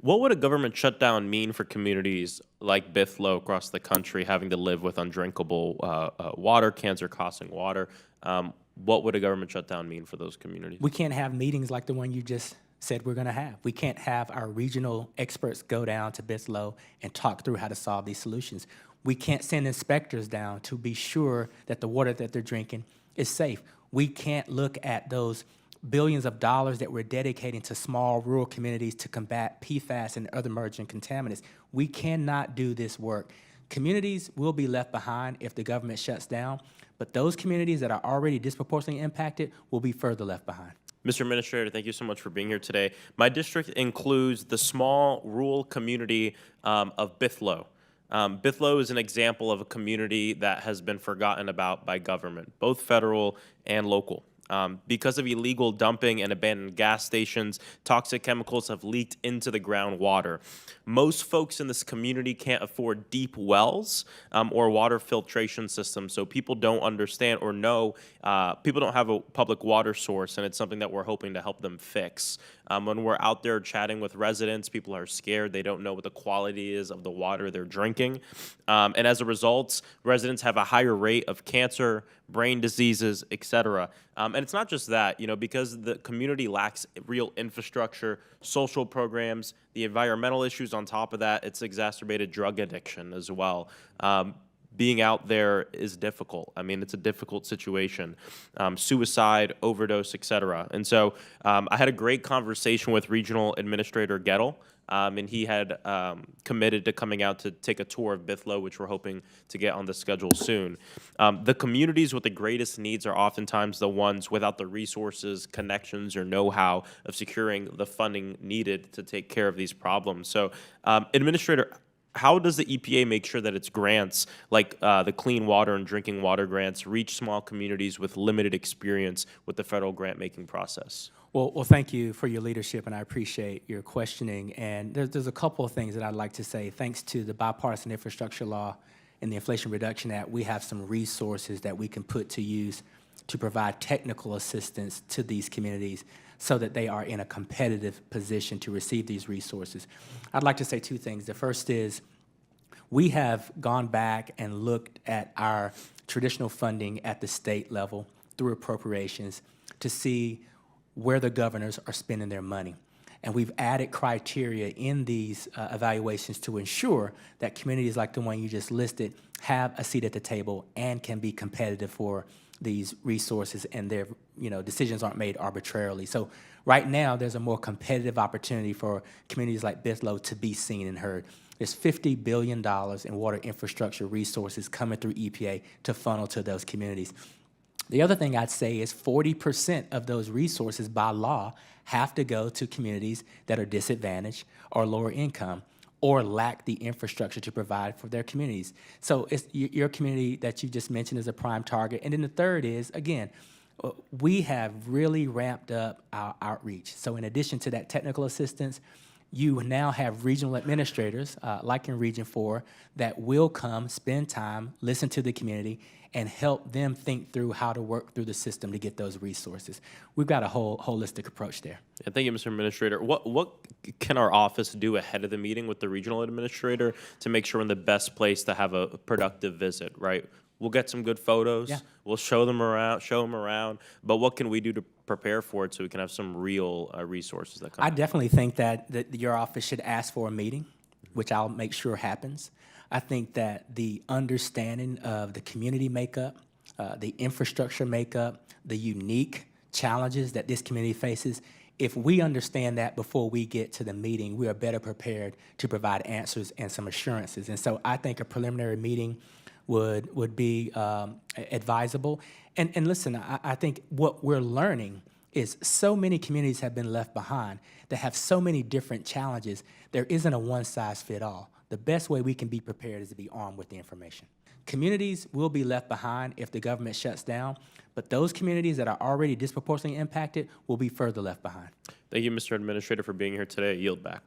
What would a government shutdown mean for communities like Bithlo across the country having to live with undrinkable water, cancer-causing water? What would a government shutdown mean for those communities? We can't have meetings like the one you just said we're going to have. We can't have our regional experts go down to Bithlo and talk through how to solve these solutions. We can't send inspectors down to be sure that the water that they're drinking is safe. We can't look at those billions of dollars that we're dedicating to small rural communities to combat PFAS and other emerging contaminants. We cannot do this work. Communities will be left behind if the government shuts down, but those communities that are already disproportionately impacted will be further left behind. Mr. Administrator, thank you so much for being here today. My district includes the small rural community of Bithlo. Bithlo is an example of a community that has been forgotten about by government, both federal and local. Because of illegal dumping and abandoned gas stations, toxic chemicals have leaked into the groundwater. Most folks in this community can't afford deep wells or water filtration systems, so people don't understand or know, people don't have a public water source, and it's something that we're hoping to help them fix. When we're out there chatting with residents, people are scared. They don't know what the quality is of the water they're drinking. And as a result, residents have a higher rate of cancer, brain diseases, etc. And it's not just that, because the community lacks real infrastructure, social programs, the environmental issues on top of that, it's exacerbated drug addiction as well. Being out there is difficult. I mean, it's a difficult situation. Suicide, overdose, etc. And so I had a great conversation with Regional Administrator Gettle, and he had committed to coming out to take a tour of Bithlo, which we're hoping to get on the schedule soon. The communities with the greatest needs are oftentimes the ones without the resources, connections, or know-how of securing the funding needed to take care of these problems. So, Administrator, how does the EPA make sure that its grants, like the clean water and drinking water grants, reach small communities with limited experience with the federal grant-making process? Well, thank you for your leadership, and I appreciate your questioning. And there's a couple of things that I'd like to say. Thanks to the bipartisan infrastructure law and the Inflation Reduction Act, we have some resources that we can put to use to provide technical assistance to these communities so that they are in a competitive position to receive these resources. I'd like to say two things. The first is we have gone back and looked at our traditional funding at the state level through appropriations to see where the governors are spending their money. And we've added criteria in these evaluations to ensure that communities like the one you just listed have a seat at the table and can be competitive for these resources, and their decisions aren't made arbitrarily. So right now, there's a more competitive opportunity for communities like Bithlo to be seen and heard. There's $50 billion in water infrastructure resources coming through EPA to funnel to those communities. The other thing I'd say is 40% of those resources by law have to go to communities that are disadvantaged or lower income or lack the infrastructure to provide for their communities. So it's your community that you just mentioned is a prime target. And then the third is, again, we have really ramped up our outreach. So in addition to that technical assistance, you now have regional administrators, like in Region 4, that will come, spend time, listen to the community, and help them think through how to work through the system to get those resources. We've got a whole holistic approach there. Yeah, thank you, Mr. Administrator. What can our office do ahead of the meeting with the regional administrator to make sure we're in the best place to have a productive visit, right? We'll get some good photos. Yeah. We'll show them around. But what can we do to prepare for it so we can have some real resources that come? I definitely think that your office should ask for a meeting, which I'll make sure happens. I think that the understanding of the community makeup, the infrastructure makeup, the unique challenges that this community faces, if we understand that before we get to the meeting, we are better prepared to provide answers and some assurances. And so I think a preliminary meeting would be advisable. And listen, I think what we're learning is so many communities have been left behind that have so many different challenges. There isn't a one-size-fits-all. The best way we can be prepared is to be armed with the information. Communities will be left behind if the government shuts down, but those communities that are already disproportionately impacted will be further left behind. Thank you, Mr. Administrator, for being here today. I yield back.